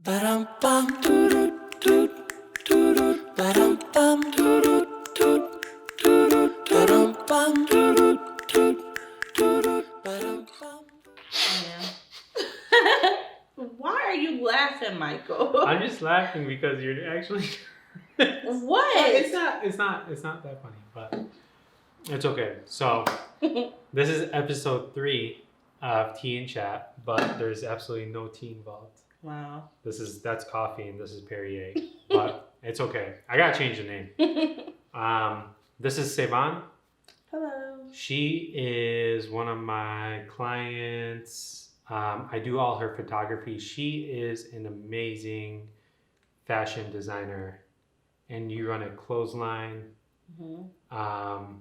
Ba-dum-bum, doo-doo-doo, doo-doo, ba-dum-bum, doo-doo, doo, doo-doo, ba-dum-bum, doo-doo, doo, doo-doo, ba-dum-bum. Yeah. Why are you laughing, Michael? I'm just laughing because you're actually. What? It's not that funny, but it's okay. So this is episode 3 of Tea and Chat, but there's absolutely no tea involved. Wow. That's coffee and this is Perrier, but it's okay. I gotta change the name. This is Sae'Vonne. Hello. She is one of my clients. I do all her photography. She is an amazing fashion designer, and you run a clothesline. Mm-hmm.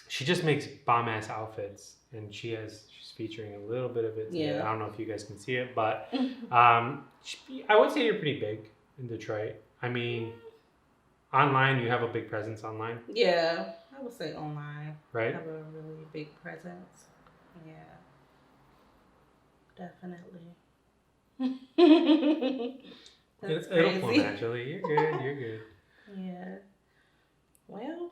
She just makes bomb ass outfits, and she's featuring a little bit of it today. Yeah. I don't know if you guys can see it, but I would say you're pretty big in Detroit. I mean, online you have a big presence online, Yeah, I would say online. right? I have a really big presence. Yeah. Definitely. That's It'll flow crazy. naturally. You're good. You're good. Yeah. Well,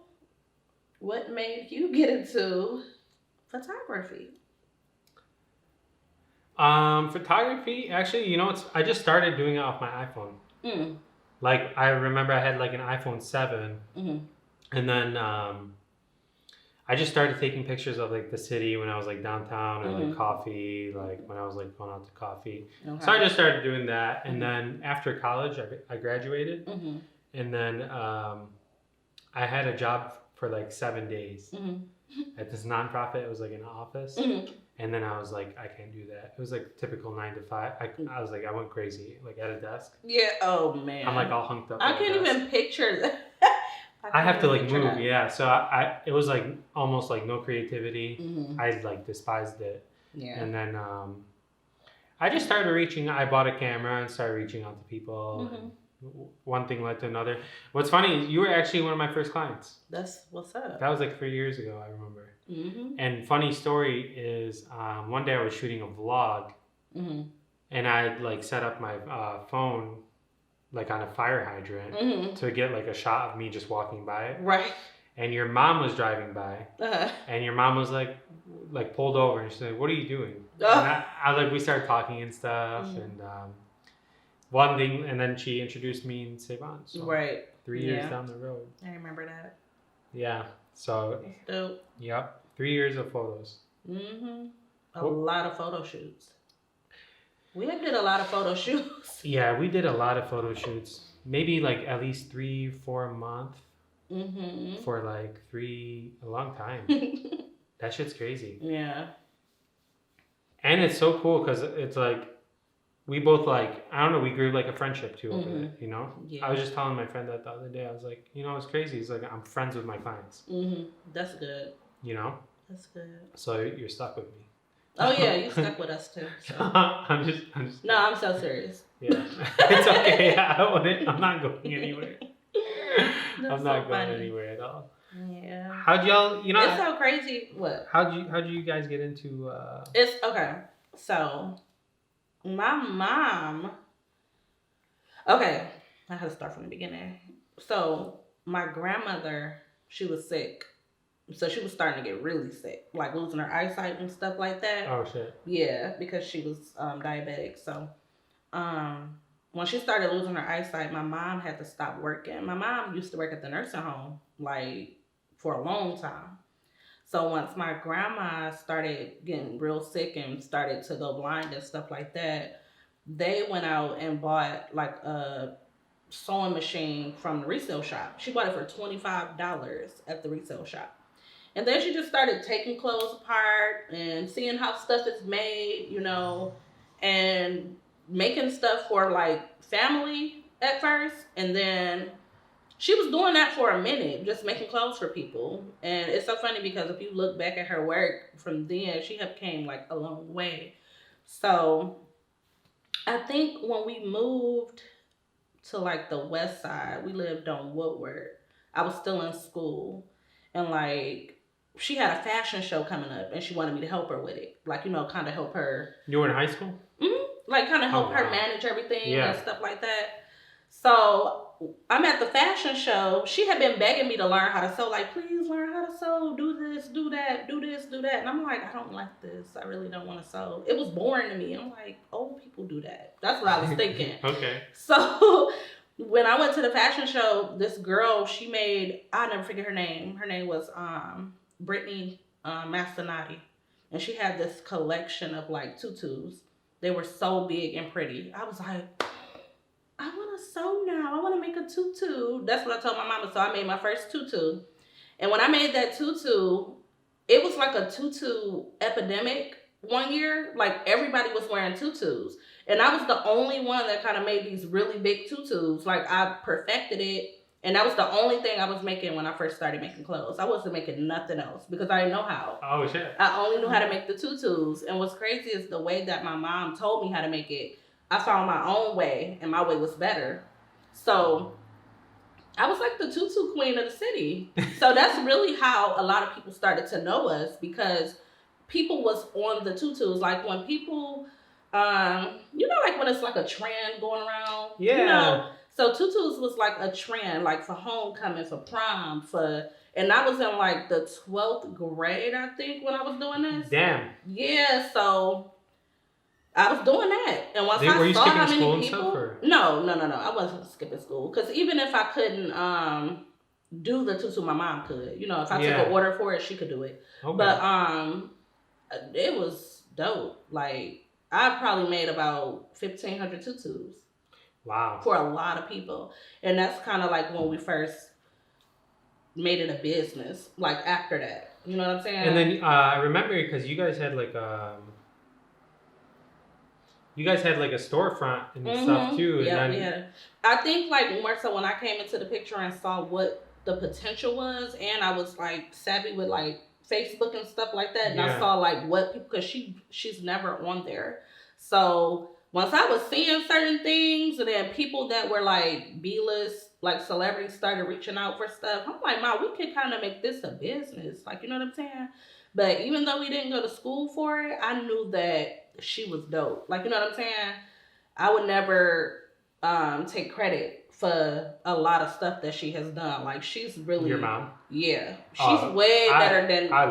what made you get into photography? Photography. Actually, I just started doing it off my iPhone. Mm. Like I remember I had like an iPhone 7, Mm-hmm. and then I just started taking pictures of like the city when I was like downtown, or like coffee, like when I was like going out to coffee. Okay. So I just started doing that, and then after college, I graduated, Mm-hmm. and then I had a job for like 7 days Mm-hmm. at this nonprofit. It was like an office, Mm-hmm. and then I was like, I can't do that. It was like typical 9 to 5. I was like, I went crazy, like at a desk. Yeah. Oh man. I'm like all hunked up. I at a can't desk. even picture that. I have to like picture move, that. yeah. So it was like almost like no creativity. Mm-hmm. I like despised it. Yeah. And then I just started I bought a camera and started reaching out to people. Mhm. And one thing led to another. What's funny is you were actually one of my first clients. That's what's up. That was like 3 years ago, I remember. Mm-hmm. And funny story is one day I was shooting a vlog, Mm-hmm. and I like set up my phone like on a fire hydrant Mm-hmm. to get like a shot of me just walking by it. Right. And your mom was driving by, Uh-huh. and your mom was like pulled over, and she's like, "What are you doing?" Oh. And I like we started talking and stuff, Mhm. and one thing, and then she introduced me in Sae'Vonne. So Right. 3 years Yeah. down the road. I remember that. Yeah. So That's dope. yep, 3 years of photos. Mm-hmm. A What- lot of photo shoots. We did a lot of photo shoots. Yeah, we did a lot of photo shoots. Maybe like at least 3-4 a month Mm-hmm. for like a long time. That shit's crazy. Yeah. And it's so cool because it's like we both like, I don't know, we grew like a friendship too over it, you know? Yeah. I was just telling my friend that the other day. I was like, it's crazy. It's like I'm friends with my clients, Mm-hmm. That's good. you know? That's good. So you're stuck with me. Oh yeah, you stuck with us too. So. I'm just No, I'm so serious. yeah. It's okay. I'm not going anywhere. That's I'm not so going funny. anywhere at all. Yeah. How'd y'all, It's so crazy. What? how'd you guys get into It's okay. So, my mom. Okay, I had to start from the beginning. So, my grandmother, she was sick. So she was starting to get really sick, like losing her eyesight and stuff like that. oh shit. Yeah, because she was diabetic. So, when she started losing her eyesight, my mom had to stop working. My mom used to work at the nursing home, like, for a long time. So once my grandma started getting real sick and started to go blind and stuff like that, they went out and bought, like, a sewing machine from the resale shop. She bought it for $25 at the resale shop. And then she just started taking clothes apart and seeing how stuff is made, and making stuff for like family at first. And then she was doing that for a minute, just making clothes for people. And it's so funny because if you look back at her work from then, she have came like a long way. So I think when we moved to like the west side, we lived on Woodward. I was still in school, and like she had a fashion show coming up and she wanted me to help her with it. Like, kind of help her. You were in high school? Mm-hmm. like kind of help her manage everything and stuff like that. So I'm at the fashion show. She had been begging me to learn how to sew. Like, please learn how to sew. Do this, do that, do this, do that. And I'm like, I don't like this. I really don't want to sew. It was boring to me. I'm like, old people do that. That's what I was thinking. Okay. So when I went to the fashion show, this girl, she made, I'll never forget her name. Her name was Brittany Mastinati. And she had this collection of like tutus. They were so big and pretty. I was like, I want to sew now. I want to make a tutu. That's what I told my mama. So I made my first tutu. And when I made that tutu, it was like a tutu epidemic one year. Like everybody was wearing tutus. And I was the only one that kind of made these really big tutus. Like I perfected it. And that was the only thing I was making when I first started making clothes. I wasn't making nothing else because I didn't know how. Oh, shit. I only knew how to make the tutus. And what's crazy is the way that my mom told me how to make it. I found my own way, and my way was better. So I was like the tutu queen of the city. So that's really how a lot of people started to know us, because people was on the tutus. Like when people, you know, like when it's like a trend going around. Yeah. You know? So tutus was like a trend, like for homecoming, for prom, and I was in like the 12th grade, I think, when I was doing this. Damn. Yeah, so I was doing that. And once Were I you saw how skipping many school people... and stuff, or? No. I wasn't skipping school. Because even if I couldn't do the tutu, my mom could. You know, if I took an order for it, she could do it. Okay. But it was dope. Like, I probably made about 1,500 tutus. Wow. For a lot of people. And that's kind of like when we first made it a business. Like, after that. You know what I'm saying? And then I remember because you guys had like a storefront and stuff too. Yeah, and we had. I think like more so when I came into the picture and saw what the potential was, and I was like savvy with like Facebook and stuff like that, and I saw like what people, because she's never on there. So once I was seeing certain things, and then people that were like B-list, like celebrities started reaching out for stuff, I'm like, Mom, we could kind of make this a business. Like, you know what I'm saying? But even though we didn't go to school for it, I knew that she was dope. Like, you know what I'm saying? I would never take credit for a lot of stuff that she has done. Like, she's really... Your mom? Yeah. She's way better than... I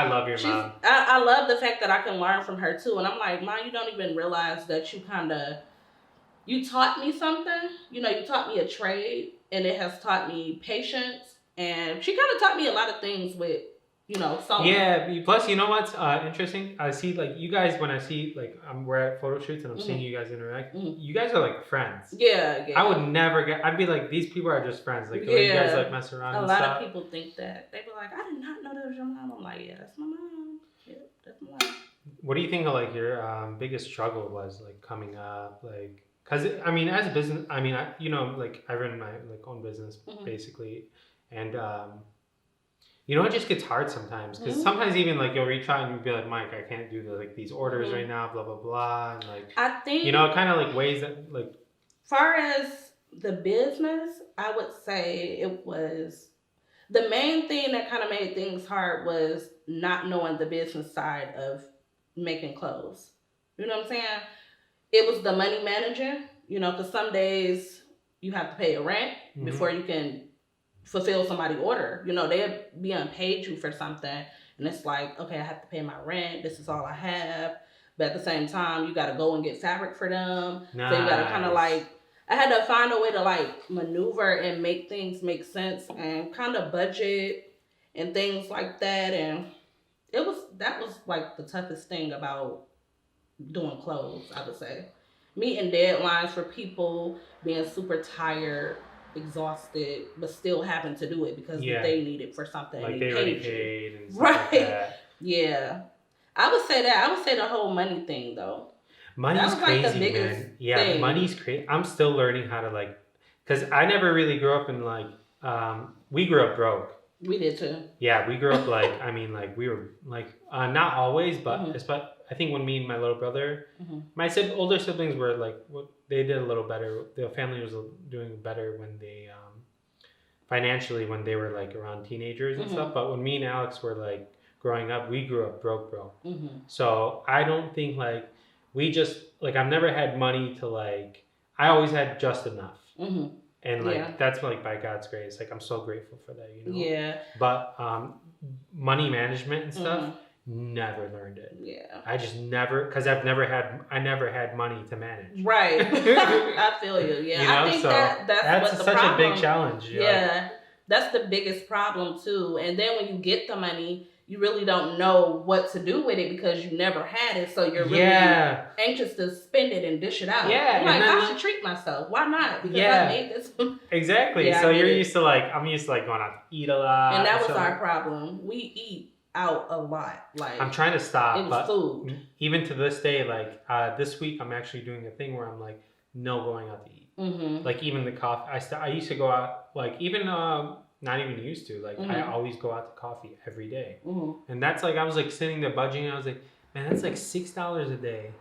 love your mom. I love the fact that I can learn from her, too. And I'm like, Mom, you don't even realize that you kind of... You taught me something. You know, you taught me a trade, and it has taught me patience. And she kind of taught me a lot of things with, you know, sewing. Yeah, plus, you know what's interesting? I see, like, you guys, when I see, like, we're at photo shoots and I'm seeing you guys interact, you guys are, like, friends. Yeah. I would never I'd be like, these people are just friends. Like, the way you guys, like, mess around and stuff. A lot of people think that. They be like, I did not know that was your mom. I'm like, yeah, that's my mom. Yeah, that's my mom. What do you think, like, your biggest struggle was, like, coming up? Like, because, I mean, as a business, I mean, I run my, like, own business, basically. And, you know, it just gets hard sometimes, because sometimes even like you'll reach out and you'll be like, Mike, I can't do these orders right now, blah blah blah, and like I think, you know, kind of like ways that like. Far as the business, I would say it was the main thing that kind of made things hard was not knowing the business side of making clothes. You know what I'm saying? It was the money managing, you know, because some days you have to pay a rent before you can fulfill somebody's order. You know, they'll be unpaid you for something, and it's like, okay, I have to pay my rent. This is all I have. But at the same time, you got to go and get fabric for them. Nice. So you got to kind of like, I had to find a way to like maneuver and make things make sense and kind of budget and things like that. And that was like the toughest thing about doing clothes, I would say. Meeting deadlines for people, being super tired, exhausted, but still having to do it because they need it for something. Like and they already paid and stuff right. like that. Yeah. I would say that. I would say the whole money thing, though. Money's crazy, like the biggest man. Yeah, thing. Money's crazy. I'm still learning how to like, because I never really grew up in like, we grew up broke. We did too. Yeah, we grew up like, I mean, like we were like, not always, but I think when me and my little brother, my older siblings were like, they did a little better. Their family was doing better when they, financially, when they were like around teenagers and stuff. But when me and Alex were like growing up, we grew up broke. So I don't think like, we just like I've never had money to like. I always had just enough. Mm-hmm. And like Yeah. that's like by God's grace, like I'm so grateful for that, you know. Yeah. But money management and stuff, Mm-hmm. never learned it. Yeah. I just never, because I never had money to manage. Right. I feel you. Yeah. You know, I think so that's what the such problem. a big challenge. You're Yeah. That's the biggest problem too. And then when you get the money, you really don't know what to do with it because you never had it. So you're really anxious to spend it and dish it out. Yeah. I'm like, I should treat myself. Why not? Because I made this. Exactly. Yeah, so you're used to like, I'm used to like going out to eat a lot. And that was so our problem. We eat out a lot. Like I'm trying to stop. It was but food. Even to this day, like this week, I'm actually doing a thing where I'm like, no going out to eat. Mm-hmm. Like even the coffee. I used to go out like even not even used to like I always go out to coffee every day. Mm-hmm. And that's like I was like sitting there budgeting. And I was like, man, that's like $6 a day.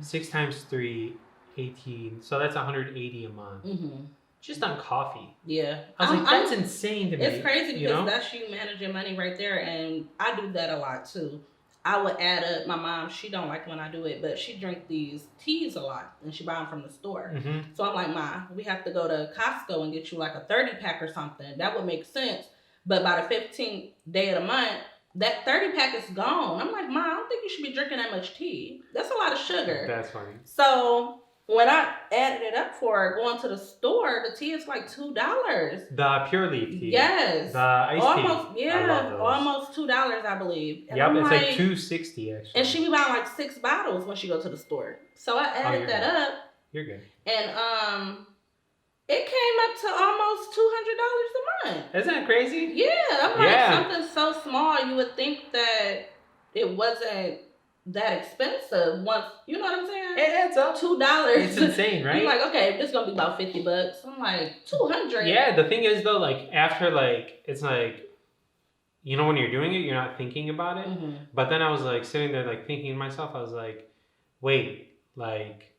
6 times 3, 18. So that's 180 a month. Mm-hmm. Just on coffee. Yeah. I was like, that's insane to me. It's crazy because you know? that's you managing money right there. And I do that a lot too. I would add up, my mom, she don't like when I do it, but she drink these teas a lot and she buy them from the store. Mm-hmm. So I'm like, Ma, we have to go to Costco and get you like a 30 pack or something. That would make sense. But by the 15th day of the month, that 30 pack is gone. I'm like, Ma, I don't think you should be drinking that much tea. That's a lot of sugar. That's funny. So when I added it up for her, going to the store, the tea is like $2. The pure leaf tea. Yes. The iced tea. Yeah, almost $2, I believe. And yep, I'm it's like $2.60 actually. And she be buying like 6 bottles when she go to the store. So I added that up. You're good. And it came up to almost $200 a month. Isn't that crazy? Yeah, I'm like something so small. You would think that it wasn't that expensive. Once you know what I'm saying? It adds up. $2. It's insane, right? You're like, okay, this is gonna be about $50. I'm like, $200. Yeah, the thing is though, like after like it's like, you know, when you're doing it, you're not thinking about it. Mm-hmm. But then I was like sitting there like thinking to myself, I was like, wait, like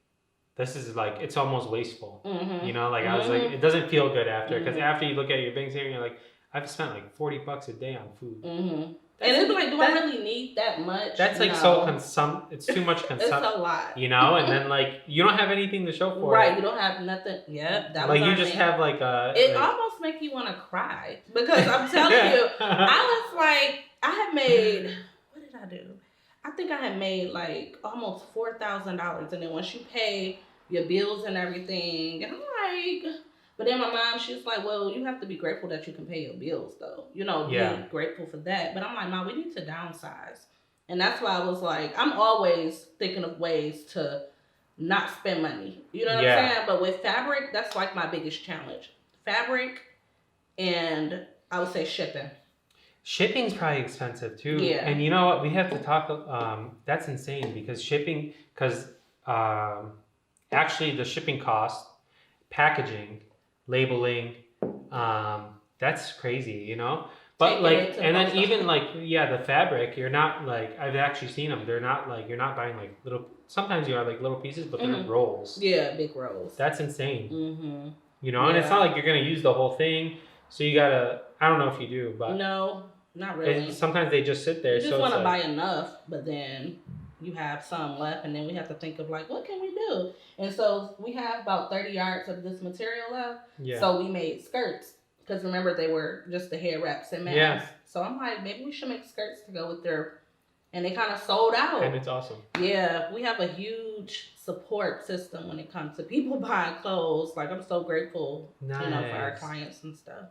this is like it's almost wasteful. Mm-hmm. You know, like I was like, it doesn't feel good after because Mm-hmm. after you look at your bank statement, you're like, I've spent like $40 a day on food. Mm-hmm. And it's like, do I really need that much? That's like it's too much consumption. It's a lot. You know, and then like you don't have anything to show for it. Right, you don't have nothing. Yep, that like was you just have like a. It like, almost makes you want to cry because I'm telling you, I was like, I had made. What did I do? I think I had made like almost $4,000, and then once you pay your bills and everything, and I'm like. But then my mom, she was like, well, you have to be grateful that you can pay your bills, though. You know, be grateful for that. But I'm like, Mom, we need to downsize. And that's why I was like, I'm always thinking of ways to not spend money. You know what I'm saying? But with fabric, that's like my biggest challenge. Fabric and I would say shipping. Shipping's probably expensive, too. Yeah. And you know what? We have to talk, that's insane because actually the shipping cost, packaging, labeling, that's crazy, you know. But like, and then even like, the fabric, you're not like, I've actually seen them. They're not like, you're not buying like little. Sometimes you have like little pieces, but they're rolls. Yeah, big rolls. That's insane. Mm-hmm. You know, and it's not like you're gonna use the whole thing. So you gotta. I don't know if you do, but no, not really. Sometimes they just sit there. You just want to buy enough, but then you have some left, and then we have to think of like, what can we do? And so we have about 30 yards of this material left. Yeah. So we made skirts because remember they were just the hair wraps and masks. Yeah. So I'm like, maybe we should make skirts to go with their, and they kind of sold out. And it's awesome. Yeah, we have a huge support system when it comes to people buying clothes. Like I'm so grateful, you know, for our clients and stuff.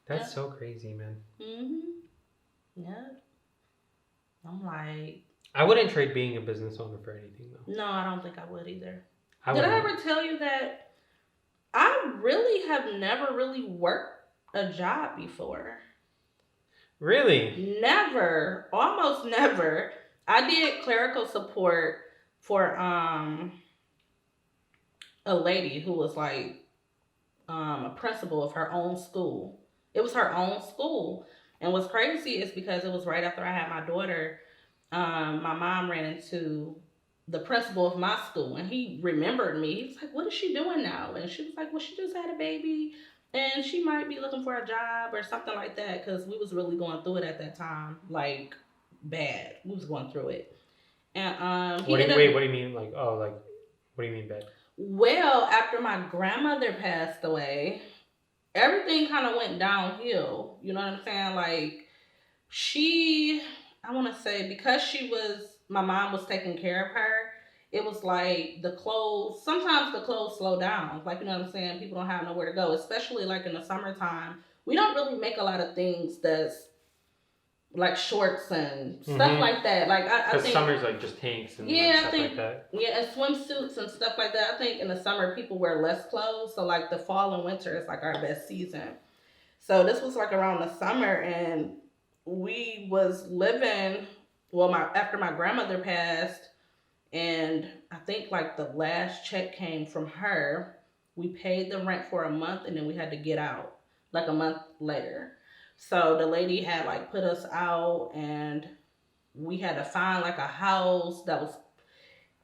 That's so crazy, man. Yeah. I'm like. I wouldn't trade being a business owner for anything, though. No, I don't think I would either. Did wouldn't. I ever tell you that I really have never really worked a job before? Really? Never. Almost never. I did clerical support for a lady who was like a principal of her own school. It was her own school. And what's crazy is because it was right after I had my daughter, my mom ran into the principal of my school and he remembered me. He was like, what is she doing now? And she was like, well, she just had a baby and she might be looking for a job or something like that because we was really going through it at that time, like bad. We was going through it. And What do you mean? Like, oh, like, what do you mean bad? well, after my grandmother passed away, everything kind of went downhill. You know what I'm saying? Like she, I want to say, because my mom was taking care of her. It was like the clothes. Sometimes the clothes slow down. Like, you know what I'm saying? People don't have nowhere to go, especially like in the summertime. We don't really make a lot of things that's like shorts and stuff like that. Like I Because think summer's like just tanks and stuff like that. Yeah, and swimsuits and stuff like that. I think in the summer people wear less clothes, so like the fall and winter is like our best season. So this was like around the summer, and we was living. Well, after my grandmother passed, and I think like the last check came from her. We paid the rent for a month, and then we had to get out like a month later. So the lady had like put us out, and we had to find like a house that was.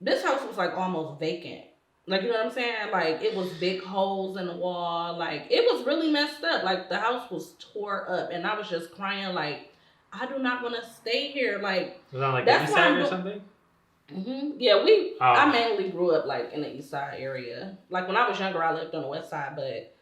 This house was like almost vacant. Like, you know what I'm saying? Like, it was big holes in the wall. Like, it was really messed up. Like, the house was tore up, and I was just crying. Like, I do not want to stay here. Like, was that like the east side or something? Yeah, I mainly grew up like in the east side area. Like when I was younger, I lived on the west side, but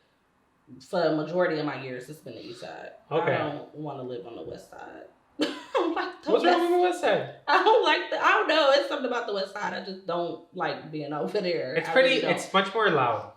for the majority of my years, it's been the east side. Okay. I don't want to live on the west side. I don't like the What's wrong with the west side? I don't know. It's something about the west side. I just don't like being over there. It's it's much more loud.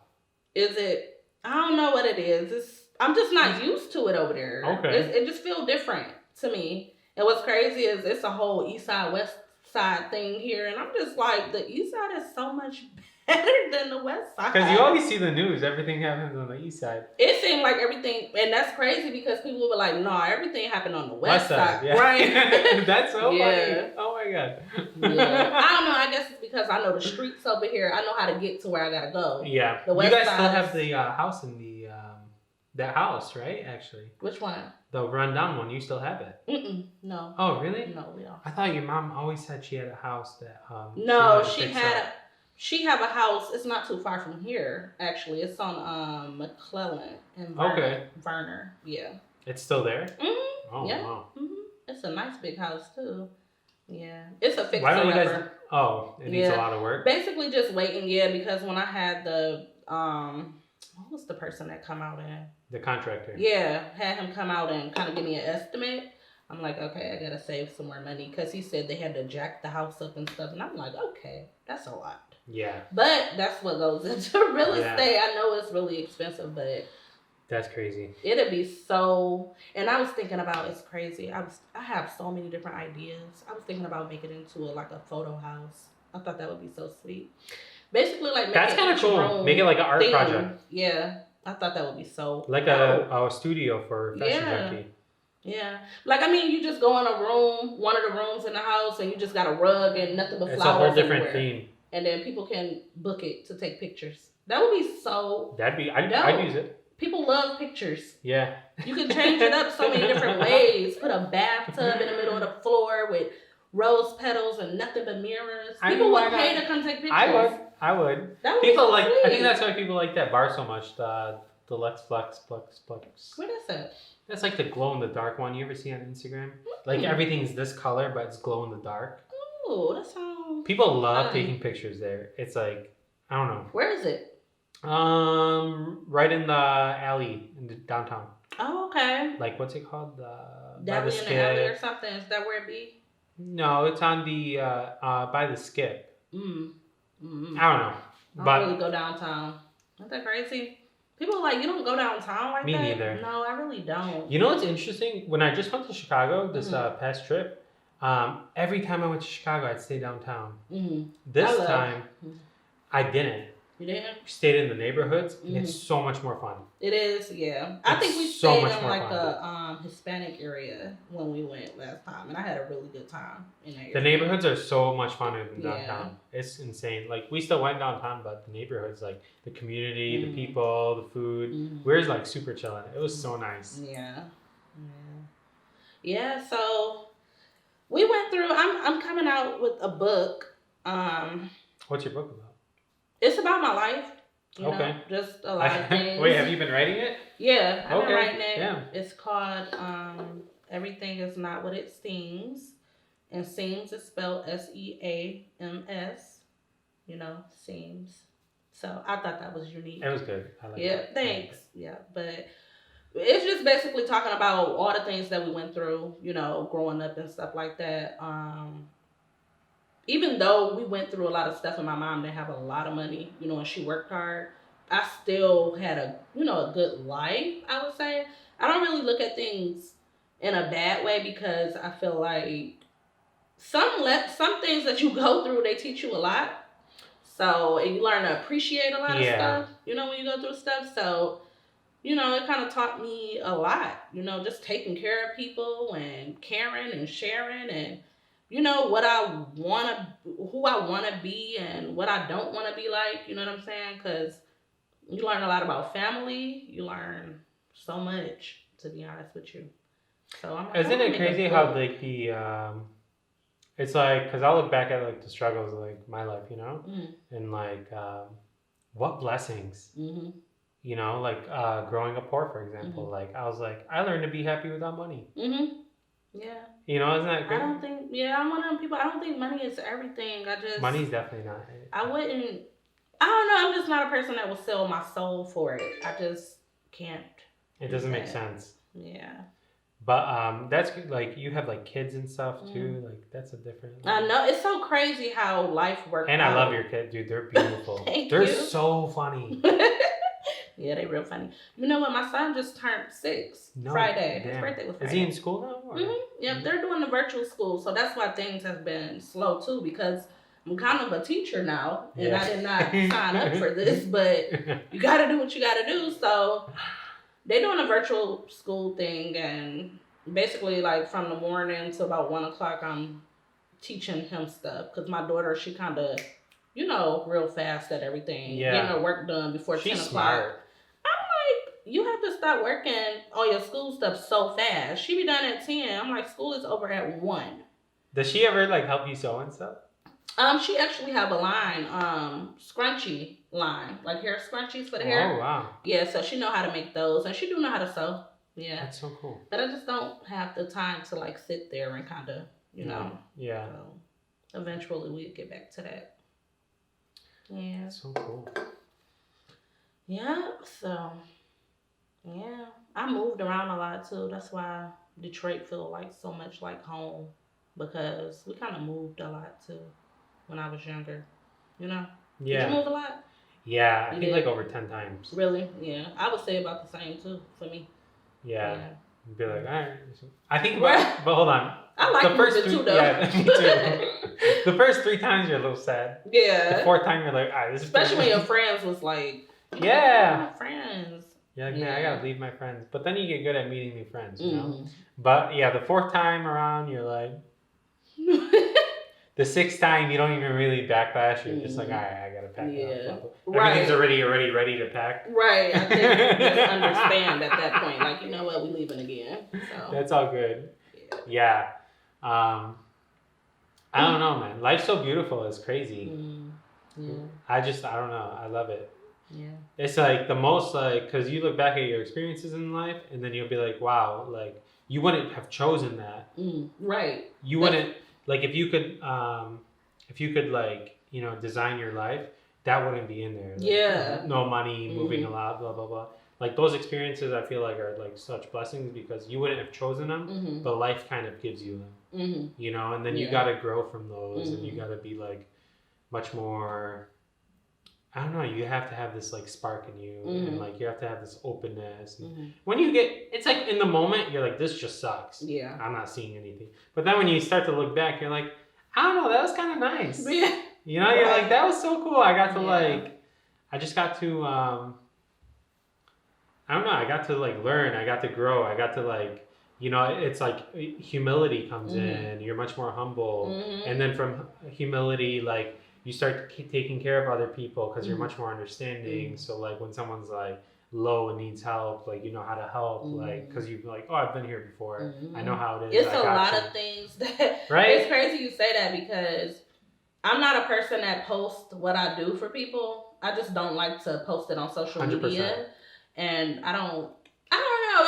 Is it? I don't know what it is. I'm just not used to it over there. Okay. It just feels different to me. And what's crazy is it's a whole east side, west side thing here. And I'm just like, the east side is so much better than the west side. Because you always see the news. Everything happens on the east side. It seemed like everything, and that's crazy because people were like, no, everything happened on the west side. Yeah. Right? That's so funny. Oh my God. Yeah. I don't know. I guess it's because I know the streets over here. I know how to get to where I got to go. Yeah. The you west guys side still have the house in that house, right? Actually. Which one? The rundown one. You still have it? No. Oh, really? No, we don't. I thought your mom always said she had a house that. No, she have a house. It's not too far from here. Actually, it's on McClellan and Verner. Yeah. It's still there. Oh yeah. Wow. It's a nice big house too. Yeah, it's a fixer. Why don't you guys? Oh, it needs a lot of work. Basically, just waiting. Yeah, because when I had the what was the person that come out and the contractor? Yeah, had him come out and kind of give me an estimate. I'm like, okay, I gotta save some more money because he said they had to jack the house up and stuff, and I'm like, okay, that's a lot. Yeah. But that's what goes into real estate. I know it's really expensive, but that's crazy. It'd be so. And I was thinking about, it's crazy. I have so many different ideas. I was thinking about making it into a photo house. I thought that would be so sweet. Basically, like that's kind of cool. Make it like an art project. Yeah, I thought that would be so like a studio for Fashion Junkie. Yeah, like I mean, you just go in a room, one of the rooms in the house, and you just got a rug and nothing but flowers. It's a whole different theme. And then people can book it to take pictures. That would be so. I'd use it. People love pictures. Yeah. You can change it up so many different ways. Put a bathtub in the middle of the floor with rose petals and nothing but mirrors. People would pay to come take pictures. I would. That would people be like. sweet. I think that's why people like that bar so much. The Let's Flex. What is that? That's like the glow in the dark one you ever see on Instagram. Like everything's this color, but it's glow in the dark. Oh, that sounds. People love taking pictures there. It's like, I don't know. Where is it? Right in the alley in the downtown. Oh, okay. Like, what's it called? Alley in the alley or something. Is that where it be? No, it's on the by the Skip. I don't know. I don't really go downtown. Isn't that crazy? People are like, you don't go downtown like Me that? neither. No, I really don't. You know what's interesting? When I just went to Chicago this past trip, every time I went to Chicago, I'd stay downtown. This time, I didn't. You didn't? We stayed in the neighborhoods, and it's so much more fun. It is, yeah. I think we stayed in like a Hispanic area when we went last time, and I had a really good time in that area. The neighborhoods are so much funner than downtown. It's insane. Like, we still went downtown, but the neighborhoods, like the community, the people, the food, we were like super chilling. It was so nice. Yeah. So we went through. I'm coming out with a book. What's your book about? It's about my life. You know, just a lot of things. Wait, have you been writing it? Yeah, I've been writing it. Yeah. It's called Everything Is Not What It Seems. And Seams is spelled Seams. You know, Seams. So I thought that was unique. It was good. I like Yeah, it. thanks. Yeah, but it's just basically talking about all the things that we went through, you know, growing up and stuff like that. Even though we went through a lot of stuff and my mom didn't have a lot of money, you know, and she worked hard, I still had a, you know, a good life, I would say. I don't really look at things in a bad way because I feel like some things that you go through, they teach you a lot. So, and you learn to appreciate a lot of stuff, you know, when you go through stuff. So, you know, it kind of taught me a lot, you know, just taking care of people and caring and sharing and, you know, what I want to, who I want to be and what I don't want to be like, you know what I'm saying? Because you learn a lot about family. You learn so much, to be honest with you. So I'm Isn't it crazy how like it's like, because I look back at like the struggles of like my life, you know, and like what blessings, you know, like growing up poor, for example. Like I was like, I learned to be happy without money. Yeah. You know, isn't that great? I'm one of them people. I don't think money is everything. Money's definitely not. I don't know. I'm just not a person that will sell my soul for it. I just can't. It doesn't make sense. Yeah. But that's like you have like kids and stuff too. Like that's a different. I know, it's so crazy how life works. And I love your kid, dude. They're beautiful. They're so funny. Yeah, they real funny. You know what? My son just turned 6 Friday. His birthday was Friday. Is he in school now? Yep, they're doing the virtual school, so that's why things have been slow too. Because I'm kind of a teacher now, and I did not sign up for this, but you got to do what you got to do. So they're doing a virtual school thing, and basically, like from the morning to about 1 o'clock, I'm teaching him stuff. Because my daughter, she kind of, you know, real fast at everything, getting her work done before 10 o'clock. Smart. You have to start working on your school stuff so fast. She be done at 10. I'm like, school is over at 1. Does she ever like help you sew and stuff? She actually have a line, scrunchie line, like hair scrunchies for the hair. Oh wow. Yeah, so she know how to make those, and she do know how to sew. Yeah. That's so cool. But I just don't have the time to like sit there and kind of, you know. Yeah. So eventually we'll get back to that. Yeah. That's so cool. Yeah. So. Yeah, I moved around a lot too. That's why Detroit feel like so much like home, because we kind of moved a lot too when I was younger. You know? Yeah. Did you move a lot? Yeah, I think like over 10 times. Really? Yeah, I would say about the same too for me. Yeah. Be like, all right. I think about, but hold on. I like the first moving too, though. Yeah, me too. The first 3 times you're a little sad. Yeah. The 4th time you're like, all right, this is especially when your friends was like, yeah, my friends. You're like, man, I gotta leave my friends. But then you get good at meeting new friends, you know? But yeah, the 4th time around, you're like, the 6th time, you don't even really backlash. You're just like, all right, I gotta pack it up. Everything's already ready to pack. Right. I think you just understand at that point. Like, you know what, we leaving again. So. That's all good. Yeah. I don't know, man. Life's so beautiful. It's crazy. Yeah. I don't know. I love it. Yeah. It's like the most like, because you look back at your experiences in life and then you'll be like, wow, like you wouldn't have chosen that. Right. You wouldn't, like if you could like, you know, design your life, that wouldn't be in there. Like, no money, moving a lot, blah, blah, blah. Like those experiences I feel like are like such blessings because you wouldn't have chosen them, but life kind of gives you them, you know, and then you got to grow from those and you got to be like much more, I don't know, you have to have this like spark in you and like you have to have this openness. And when you get, it's like in the moment, you're like, this just sucks. Yeah. I'm not seeing anything. But then when you start to look back, you're like, I don't know, that was kind of nice. Yeah. You know, you're like, that was so cool. I got to like, I just got to, I don't know, I got to like learn, I got to grow, I got to like, you know, it's like humility comes in, you're much more humble. And then from humility, like, you start taking care of other people because you're much more understanding. So like when someone's like low and needs help, like you know how to help, like because you've like, oh, I've been here before. I know how it is. It's a lot of things that it's crazy you say that because I'm not a person that posts what I do for people. I just don't like to post it on social 100%. media, and I don't know.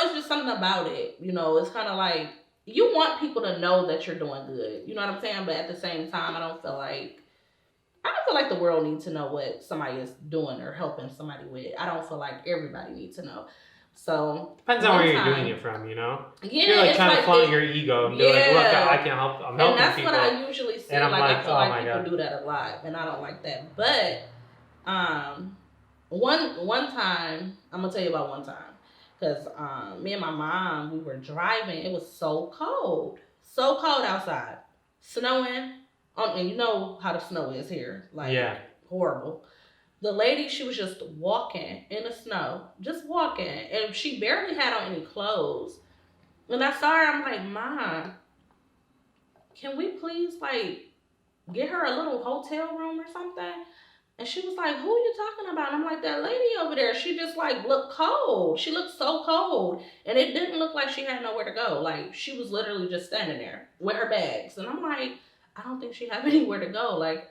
It's just something about it. You know, it's kind of like you want people to know that you're doing good. You know what I'm saying? But at the same time, I don't feel like the world needs to know what somebody is doing or helping somebody with. I don't feel like everybody needs to know. So depends on where you're doing it from, you know. Yeah, you're like it's trying like to flaunt your ego and be like, look, I can help. I'm helping and that's people. what I usually see. And I'm like I feel oh like my people God. do that a lot, and I don't like that. But one time, I'm gonna tell you about one time, because me and my mom, we were driving. It was so cold outside, snowing. And you know how the snow is here, like horrible. The lady, she was just walking in the snow, just walking, and she barely had on any clothes. When I saw her, I'm like, Mom, can we please like get her a little hotel room or something? And she was like, who are you talking about? And I'm like, that lady over there, she just like looked cold. She looked so cold. And it didn't look like she had nowhere to go. Like she was literally just standing there with her bags. And I'm like, I don't think she have anywhere to go. Like,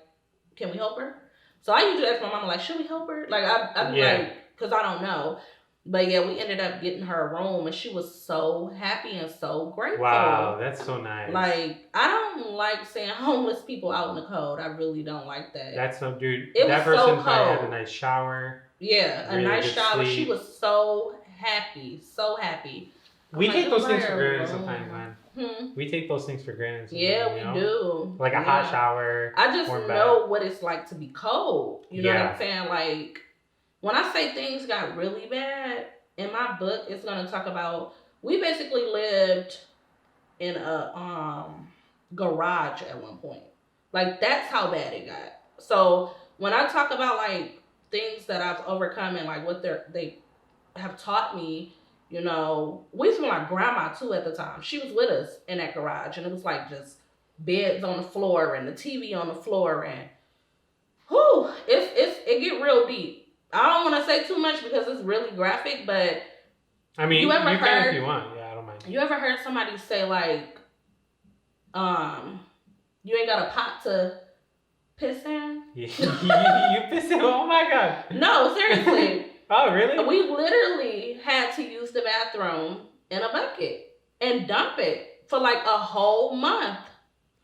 can we help her? So I usually ask my mama, like, should we help her? Like, I'd be like, because I don't know. But yeah, we ended up getting her a room, and she was so happy and so grateful. Wow, that's so nice. Like, I don't like seeing homeless people out in the cold. I really don't like that. That's no, dude. It that was person so probably cold. had a nice shower. Yeah, a really nice shower. sleep. She was so happy, so happy. We take those things for granted room. sometimes, man. We take those things for granted sometimes. Yeah, we do. Like a hot shower. I just warm know bath. what it's like to be cold. You know what I'm saying? Like, when I say things got really bad, in my book, it's going to talk about, we basically lived in a garage at one point. Like, that's how bad it got. So, when I talk about, like, things that I've overcome and, like, what they have taught me, you know, we used to be my grandma, too, at the time. She was with us in that garage, and it was, like, just beds on the floor and the TV on the floor, and, whew, it get real deep. I don't want to say too much because it's really graphic, but I mean, you can if you want. Yeah, I don't mind. You ever heard somebody say like, you ain't got a pot to piss in? you piss in? Oh my God. No, seriously. Oh, really? We literally had to use the bathroom in a bucket and dump it for like a whole month.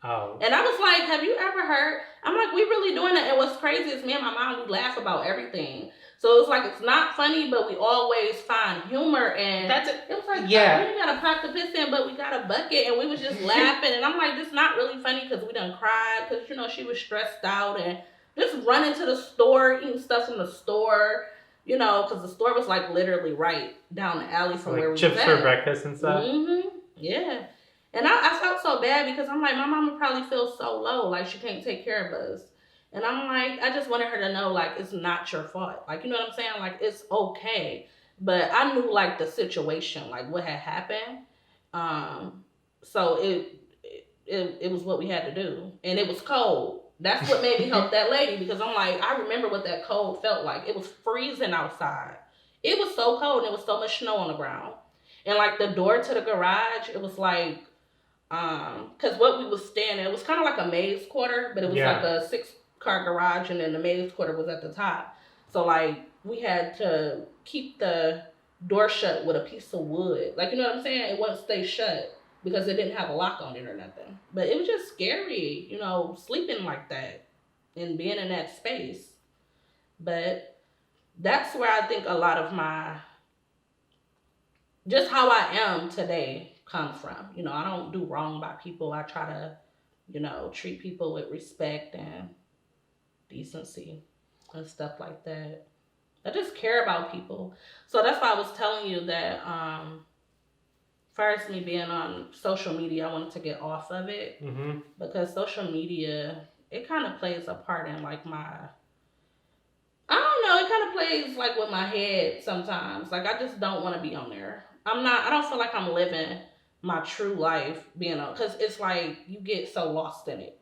Oh. And I was like, have you ever heard? I'm like, we really doing that. And what's crazy is me and my mom, we laugh about everything. So it's like, it's not funny, but we always find humor. And it was like, we ain't got a pot to piss in, but we got a bucket. And we was just laughing. And I'm like, this not really funny because we done cried. Because, you know, she was stressed out. And just running to the store, eating stuff from the store. You know, because the store was like literally right down the alley from where we was at. Chips for breakfast and stuff? Mm-hmm. Yeah. And I felt so bad because I'm like, my mama probably feels so low. Like, she can't take care of us. And I'm like, I just wanted her to know, like, it's not your fault. Like, you know what I'm saying? Like, it's okay. But I knew, like, the situation, like, what had happened. So it was what we had to do. And it was cold. That's what made me help that lady. Because I'm like, I remember what that cold felt like. It was freezing outside. It was so cold. And there was so much snow on the ground. And, like, the door to the garage, it was like, because what we was staying in, it was kind of like a maze quarter, but it was like a 6-car garage, and then the maze quarter was at the top. So, like, we had to keep the door shut with a piece of wood. Like, you know what I'm saying? It wouldn't stay shut because it didn't have a lock on it or nothing. But it was just scary, you know, sleeping like that and being in that space. But that's where I think a lot of my, just how I am today comes from. You know, I don't do wrong by people. I try to, you know, treat people with respect and decency and stuff like that. I just care about people. So that's why I was telling you that first, me being on social media, I wanted to get off of it. Because social media, it kind of plays a part in like my, I don't know, it kind of plays like with my head sometimes. Like, I just don't want to be on there. I don't feel like I'm living my true life being on, because it's like you get so lost in it.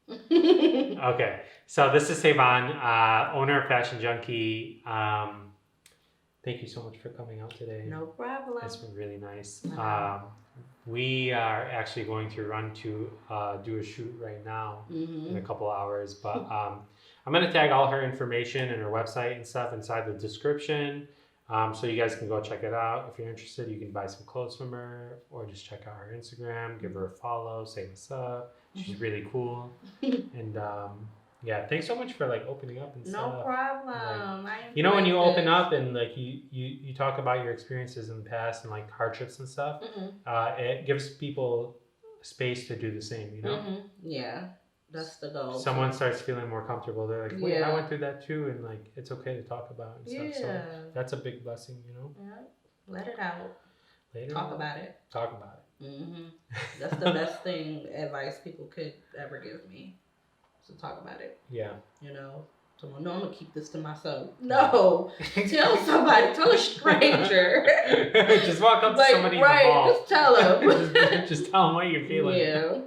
Okay, so this is Sae'Vonne, owner of Fashion Junkie. Thank you so much for coming out today. No problem. It's been really nice. We are actually going to run to do a shoot right now in a couple hours, but I'm going to tag all her information and her website and stuff inside the description. So you guys can go check it out. If you're interested, you can buy some clothes from her or just check out her Instagram, give her a follow, say what's up. She's really cool. And yeah, thanks so much for like opening up and stuff. No problem. Like, you know, when you open up and like you talk about your experiences in the past and like hardships and stuff, it gives people space to do the same, you know? Yeah, that's the goal. Someone starts feeling more comfortable. They're like, wait, I went through that too, and like it's okay to talk about and stuff. So that's a big blessing, you know? Yeah, let it out. Later Talk on, about it. Talk about it. That's the best advice people could ever give me. So talk about it. Yeah. You know? So no, I'm gonna keep this to myself. No, tell somebody, tell a stranger. Just walk up to somebody in the mall. Just tell them. just tell them what you're feeling. Yeah,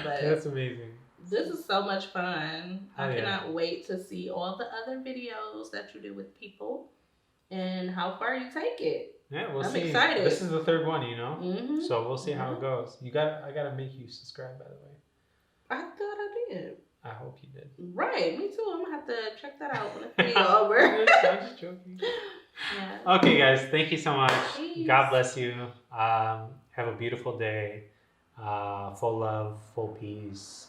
but that's amazing. This is so much fun. I yeah. cannot wait to see all the other videos that you do with people and how far you take it. Yeah, we'll I'm see. excited. This is the third one, you know. So we'll see how it goes. I gotta make you subscribe, by the way. I thought I did. I hope you did. Right, me too. I'm gonna have to check that out when the video over. I'm just joking. Yeah. Okay, guys, thank you so much. Peace. God bless you. Have a beautiful day. Full love, full peace.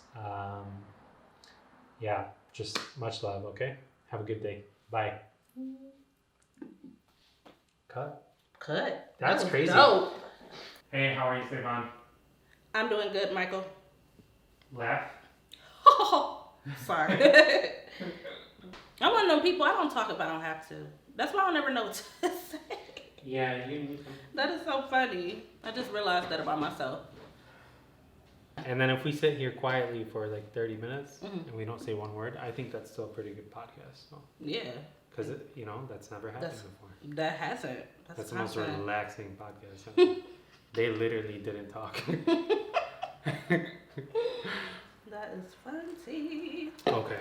Yeah, just much love. Okay. Have a good day. Bye. Cut. That's That crazy. Dope. Hey, how are you, Sae'Vonne? I'm doing good, Michael. Laugh. Sorry. I'm one of them people, I don't talk if I don't have to. That's why I don't never know what to say. Yeah, you. That is so funny. I just realized that about myself. And then if we sit here quietly for like 30 minutes and we don't say one word, I think that's still a pretty good podcast. So. Yeah. Because, you know, that's never happened before. That hasn't. That's the most relaxing podcast. They literally didn't talk. That is funny. Okay.